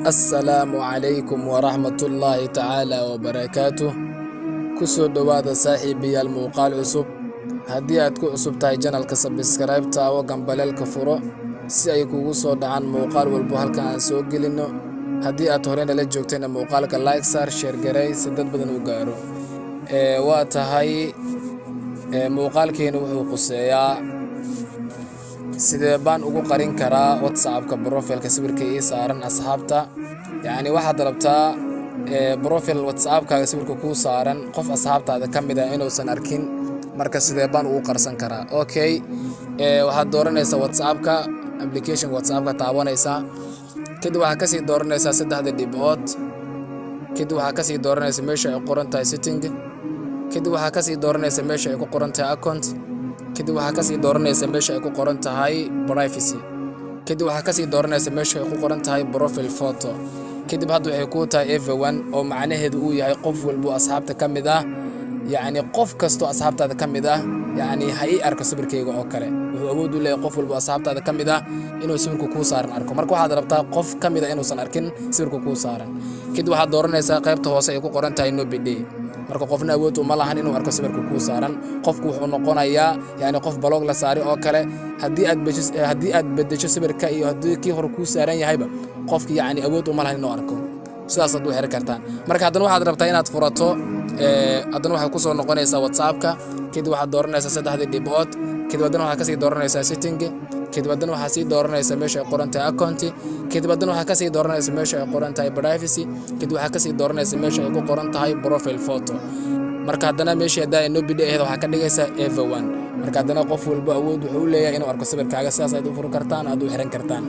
السلام عليكم ورحمة الله تعالى وبركاته كسو دواد صاحبي الموقال عصب هدي أدكو عصب تاي جانل كسبسكرايب تاو قنبلال كفرو si ay kugu soo dhacaan muuqaal walba halka aan soo gelino hadii aad horena la joogtayna muuqaalka like saar share garay si dad badan u gaaro waa tahay muuqaalkeenu wuxuu quseeyaa sidee baan ugu qarin karaa WhatsApp-ka profile-ka sawirka ee saaran asxaabta yani waxaad rabtaa profile WhatsApp-kaaga sawirka ku saaran qof asxaabtaada kamid ah inuusan arkin marka sidee baan ugu qarsan karaa okay waxaad dooranaysaa WhatsApp-ka application WhatsApp-ka taabanaysa kadib waxa ka sii dooranaysaa saddexda dhibcood kadib waxa ka sii dooranaysaa meesha ay qoran tahay setting kadib waxa ka sii dooranaysaa meesha ay ku qoran tahay account kadib waxa ka sii dooranaysaa meesha ay ku qoran tahay privacy kadib waxa ka sii dooranaysaa meesha ay ku qoran tahay profile photo kadib hadda waxay ku tahay everyone oo macnaheedu uu yahay qof walba asxaabta kamid ah يعني قف كستو أصحابته هذا كم ده يعني هاي أركو سبر كيجو أو كله وهو أود ولا قف ولا أصحابته هذا كم ده إنه سبر كوكو صار أركو مركو هذا ربطة قف كم ده إنه صار أركن سبر كوكو صار كده واحد دورنا إذا قيبته هو سيكون قرن تاينو بدي مركو قفنا أود وملا هني إنه أركو سبر كوكو صار قف كوه نقونا يعني قف بلوغ لساري أو كله هدي أد بديش سبر كي هدي كي هركو صارين يهيبه قف يعني أود وملا هني إنه أركو sidaas aad u xir kartaan marka haddana waxaad rabtaa inaad furato haddana waxa ku soo noqonaysa WhatsApp-ka kadib waxaad dooranaysaa saddexda dhibcood kadib haddana waxa ka sii dooranaysaa setting kadib haddana waxa sii dooranaysaa meesha ay qoran tahay account kadib haddana waxa ka sii dooranaysaa meesha ay qoran tahay privacy kadib waxa ka sii dooranaysaa meesha ay ku qoran tahay profile photo marka haddana meesha ay no bidii ahayd waxa ka dhigaysaa everyone marka haddana qof walba awood wuxuu leeyahay inuu arko sawirkaaga sidaas aad u furi kartaan aad u xiran kartaan